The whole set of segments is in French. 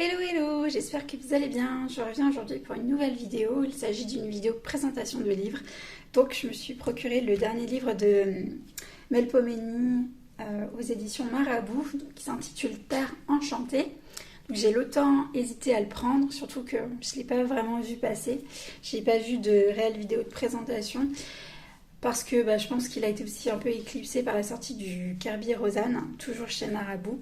Hello hello, j'espère que vous allez bien. Je reviens aujourd'hui pour une nouvelle vidéo. Il s'agit d'une vidéo présentation de livre. Donc je me suis procuré le dernier livre de Melpomene aux éditions Marabout qui s'intitule Terre enchantée. J'ai longtemps hésité à le prendre, surtout que je ne l'ai pas vraiment vu passer. Je n'ai pas vu de réelle vidéo de présentation parce que je pense qu'il a été aussi un peu éclipsé par la sortie du Kirby Rosanne, toujours chez Marabout.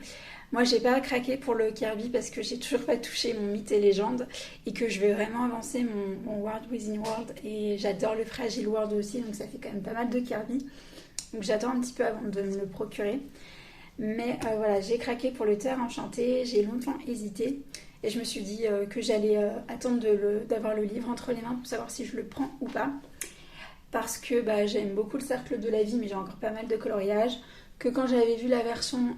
Moi, j'ai pas craqué pour le Kirby parce que j'ai toujours pas touché mon mythe et légende et que je veux vraiment avancer mon World Within World et j'adore le Fragile World aussi, donc ça fait quand même pas mal de Kirby. Donc j'attends un petit peu avant de me le procurer. Mais voilà, j'ai craqué pour le Terre enchantée, j'ai longtemps hésité et je me suis dit que j'allais attendre d'avoir le livre entre les mains pour savoir si je le prends ou pas. Parce que j'aime beaucoup le Cercle de la Vie, mais j'ai encore pas mal de coloriages. Que quand j'avais vu la version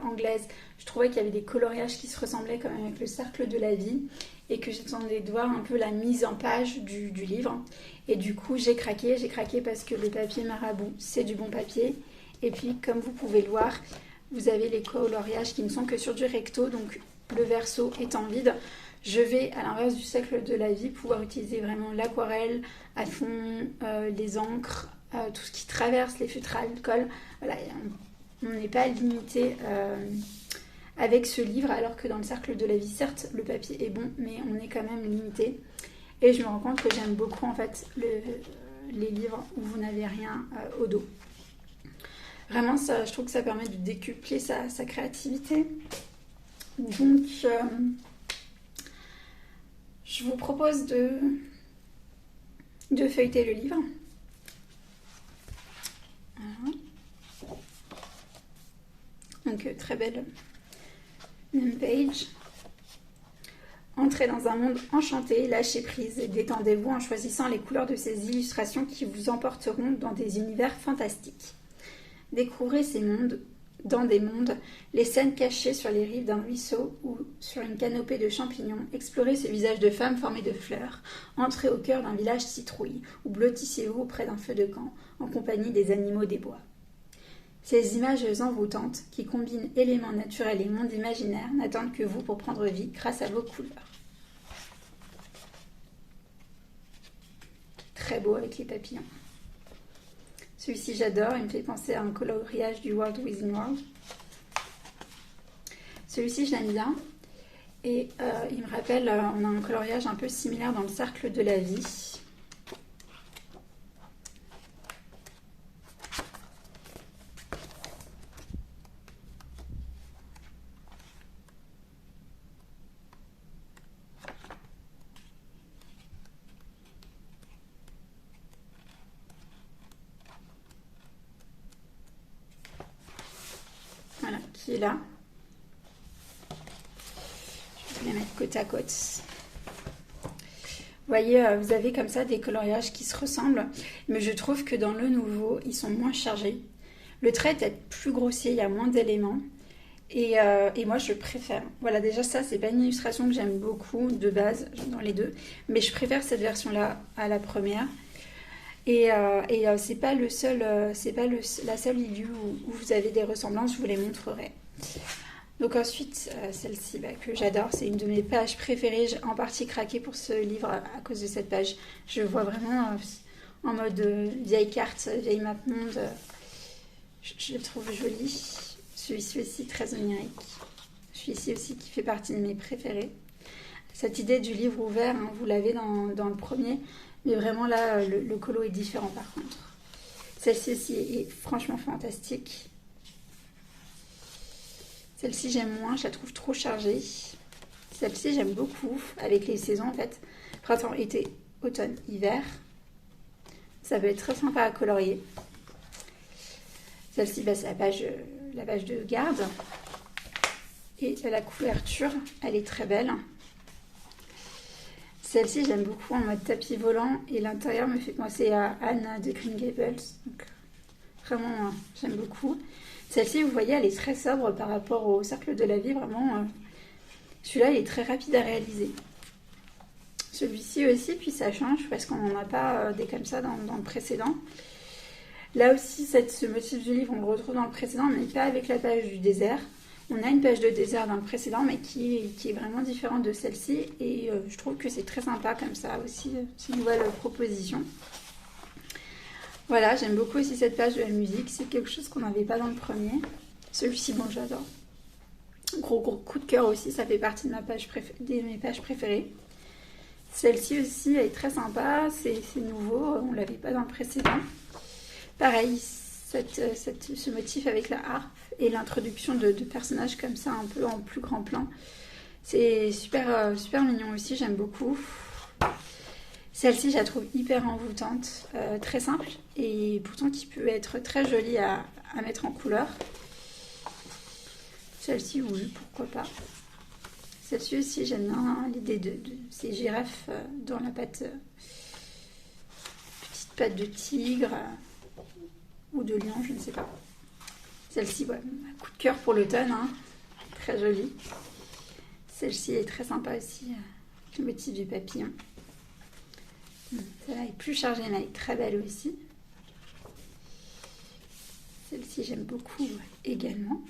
anglaise, je trouvais qu'il y avait des coloriages qui se ressemblaient quand même avec le Cercle de la Vie et que j'attendais de voir un peu la mise en page du livre. Et du coup, j'ai craqué parce que le papier Marabout, c'est du bon papier. Et puis, comme vous pouvez le voir, vous avez les coloriages qui ne sont que sur du recto, donc le verso étant vide. Je vais, à l'inverse du Cercle de la Vie, pouvoir utiliser vraiment l'aquarelle à fond, les encres, tout ce qui traverse les feutres à alcool. Voilà, on n'est pas limité avec ce livre, alors que dans le Cercle de la Vie, certes, le papier est bon, mais on est quand même limité. Et je me rends compte que j'aime beaucoup en fait les livres où vous n'avez rien au dos. Vraiment, ça, je trouve que ça permet de décupler sa créativité. Donc, je vous propose de feuilleter le livre. Voilà. Donc, très belle name page. Entrez dans un monde enchanté, lâchez prise et détendez-vous en choisissant les couleurs de ces illustrations qui vous emporteront dans des univers fantastiques. Découvrez ces mondes, dans des mondes, les scènes cachées sur les rives d'un ruisseau ou sur une canopée de champignons. Explorez ce visage de femme formé de fleurs. Entrez au cœur d'un village citrouille ou blottissez-vous auprès d'un feu de camp en compagnie des animaux des bois. Ces images envoûtantes, qui combinent éléments naturels et monde imaginaire, n'attendent que vous pour prendre vie grâce à vos couleurs. Très beau avec les papillons. Celui-ci j'adore, il me fait penser à un coloriage du World Within World. Celui-ci je l'aime bien et il me rappelle, on a un coloriage un peu similaire dans le Cercle de la Vie. Voilà, qui est là. Je vais les mettre côte à côte. Vous voyez, vous avez comme ça des coloriages qui se ressemblent, mais je trouve que dans le nouveau, ils sont moins chargés. Le trait est peut-être plus grossier, il y a moins d'éléments, et moi je préfère. Voilà, déjà ça, c'est pas une illustration que j'aime beaucoup de base dans les deux, mais je préfère cette version-là à la première. Et c'est pas le seul, la seule issue où vous avez des ressemblances, je vous les montrerai. Donc ensuite, celle-ci que j'adore, c'est une de mes pages préférées. J'ai en partie craqué pour ce livre à cause de cette page. Je vois vraiment en mode vieille carte, vieille map monde. Je le trouve joli. Celui-ci aussi très onirique. Celui-ci aussi qui fait partie de mes préférés. Cette idée du livre ouvert, hein, vous l'avez dans le premier. Mais vraiment là, le colo est différent par contre. Celle-ci aussi est franchement fantastique. Celle-ci j'aime moins, je la trouve trop chargée. Celle-ci j'aime beaucoup, avec les saisons en fait. Printemps, été, automne, hiver. Ça peut être très sympa à colorier. Celle-ci, c'est la page de garde. Et la couverture, elle est très belle. Celle-ci, j'aime beaucoup en mode tapis volant et l'intérieur me fait penser à Anne de Green Gables. Donc, vraiment, j'aime beaucoup. Celle-ci, vous voyez, elle est très sobre par rapport au Cercle de la Vie. Vraiment, celui-là, il est très rapide à réaliser. Celui-ci aussi, puis ça change parce qu'on n'en a pas des comme ça dans le précédent. Là aussi, ce motif du livre, on le retrouve dans le précédent, mais pas avec la page du désert. On a une page de désert dans le précédent, mais qui est vraiment différente de celle-ci. Et je trouve que c'est très sympa comme ça aussi, cette nouvelle proposition. Voilà, j'aime beaucoup aussi cette page de la musique. C'est quelque chose qu'on n'avait pas dans le premier. Celui-ci, bon, j'adore. Gros coup de cœur aussi, ça fait partie de mes pages préférées. Celle-ci aussi, elle est très sympa. C'est nouveau, on ne l'avait pas dans le précédent. Pareil, ce motif avec la harpe et l'introduction de personnages comme ça, un peu en plus grand plan. C'est super mignon aussi, j'aime beaucoup. Celle-ci, je la trouve hyper envoûtante, très simple et pourtant qui peut être très jolie à mettre en couleur. Celle-ci, oui, pourquoi pas. Celle-ci aussi, j'aime bien l'idée de ces girafes dans la pâte, petite pâte de tigre ou de lion, je ne sais pas. Celle-ci, ouais, un coup de cœur pour l'automne, hein, très jolie. Celle-ci est très sympa aussi, avec le motif du papillon. Celle-là est plus chargée, mais elle est très belle aussi. Celle-ci, j'aime beaucoup également.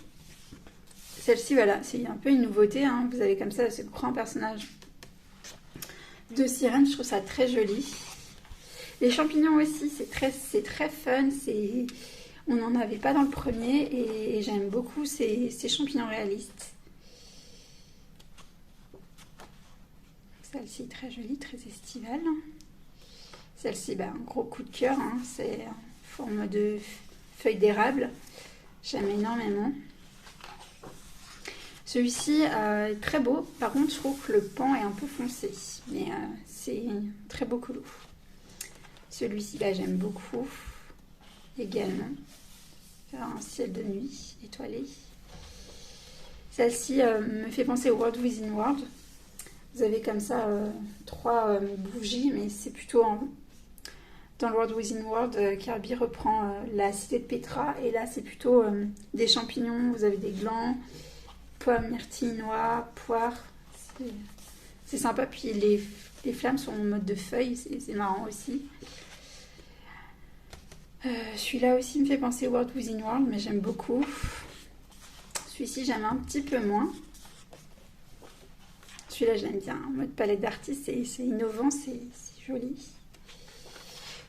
Celle-ci, voilà, c'est un peu une nouveauté. Hein. Vous avez comme ça ce grand personnage de sirène. Je trouve ça très joli. Les champignons aussi, c'est très fun. On n'en avait pas dans le premier et j'aime beaucoup ces champignons réalistes. Celle-ci, très jolie, très estivale. Celle-ci, un gros coup de cœur. Hein. C'est en forme de feuille d'érable. J'aime énormément. Celui-ci est très beau. Par contre, je trouve que le pan est un peu foncé. Mais c'est très beau colou. Celui-ci, j'aime beaucoup. Également. Un ciel de nuit étoilé. Celle-ci me fait penser au World Within World. Vous avez comme ça 3 bougies, mais c'est plutôt dans le World Within World. Kirby reprend la cité de Petra. Et là, c'est plutôt des champignons. Vous avez des glands. Pommes, myrtilles, noix, poires, c'est sympa. Puis les flammes sont en mode de feuilles, c'est marrant aussi. Celui-là aussi me fait penser au World Within World, mais j'aime beaucoup. Celui-ci, j'aime un petit peu moins. Celui-là, j'aime bien. En mode palette d'artiste, c'est innovant, c'est joli.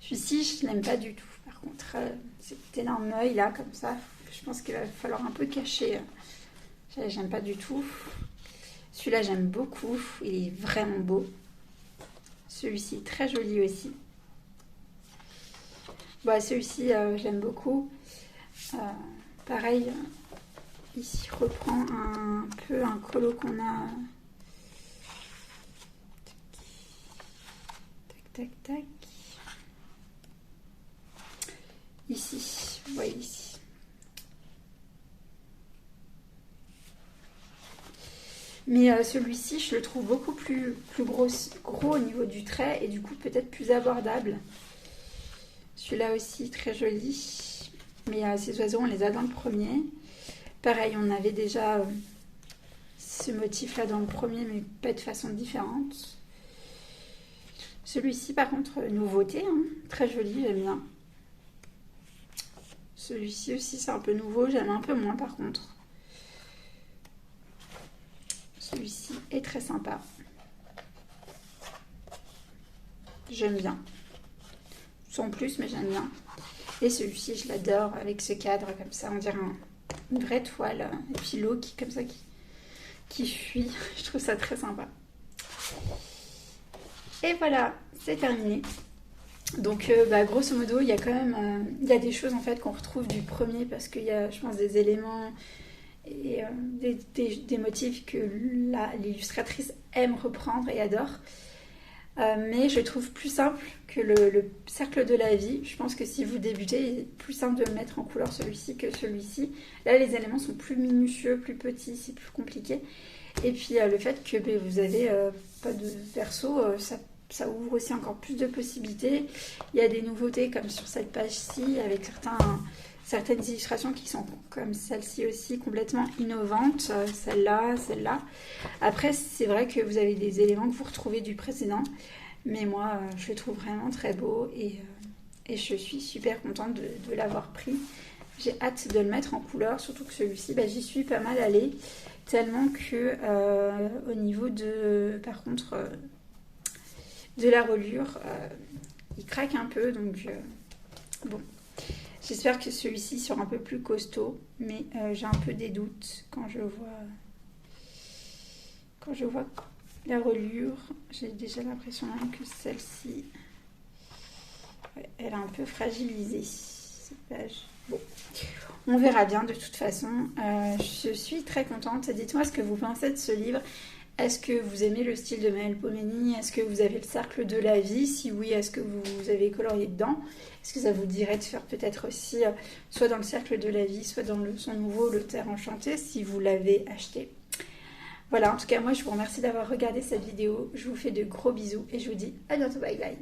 Celui-ci, je l'aime pas du tout. Par contre, cet énorme œil là, comme ça, je pense qu'il va falloir un peu cacher. J'aime pas du tout. Celui-là, j'aime beaucoup. Il est vraiment beau. Celui-ci, très joli aussi. Celui-ci, j'aime beaucoup. Pareil, ici, reprend un peu un colo qu'on a. Tac, tac, tac. Ici, vous voyez ici. Mais celui-ci, je le trouve beaucoup plus gros au niveau du trait et du coup peut-être plus abordable. Celui-là aussi, très joli. Mais ces oiseaux, on les a dans le premier. Pareil, on avait déjà ce motif-là dans le premier, mais pas de façon différente. Celui-ci, par contre, nouveauté, hein, très joli, j'aime bien. Celui-ci aussi, c'est un peu nouveau, j'aime un peu moins par contre. Celui-ci est très sympa. J'aime bien. Sans plus, mais j'aime bien. Et celui-ci, je l'adore avec ce cadre comme ça, on dirait une vraie toile. Et puis l'eau qui, comme ça, qui fuit. Je trouve ça très sympa. Et voilà, c'est terminé. Donc, grosso modo, il y a quand même il y a des choses en fait qu'on retrouve du premier parce qu'il y a, je pense, des éléments et des motifs que l'illustratrice aime reprendre et adore. Mais je trouve plus simple que le cercle de la vie. Je pense que si vous débutez, il est plus simple de mettre en couleur celui-ci que celui-ci. Là, les éléments sont plus minutieux, plus petits, c'est plus compliqué. Et puis, le fait que vous avez pas de verso, ça ouvre aussi encore plus de possibilités. Il y a des nouveautés comme sur cette page-ci, avec certaines illustrations qui sont comme celle-ci aussi, complètement innovantes. Celle-là, celle-là. Après, c'est vrai que vous avez des éléments que vous retrouvez du précédent. Mais moi, je le trouve vraiment très beau et je suis super contente de l'avoir pris. J'ai hâte de le mettre en couleur, surtout que celui-ci, j'y suis pas mal allée, tellement que au niveau de, par contre, de la reliure, il craque un peu, donc bon. J'espère que celui-ci sera un peu plus costaud, mais j'ai un peu des doutes quand je vois la reliure. J'ai déjà l'impression même que celle-ci, elle est un peu fragilisée, cette page. Bon, on verra bien de toute façon. Je suis très contente. Dites-moi ce que vous pensez de ce livre. Est-ce que vous aimez le style de Maëlle Pomeny? Est-ce que vous avez le cercle de la vie? Si oui, est-ce que vous avez colorié dedans? Est-ce que ça vous dirait de faire peut-être aussi soit dans le cercle de la vie, soit dans son nouveau Le Terre Enchantée, si vous l'avez acheté? Voilà, en tout cas, moi, je vous remercie d'avoir regardé cette vidéo. Je vous fais de gros bisous et je vous dis à bientôt. Bye bye.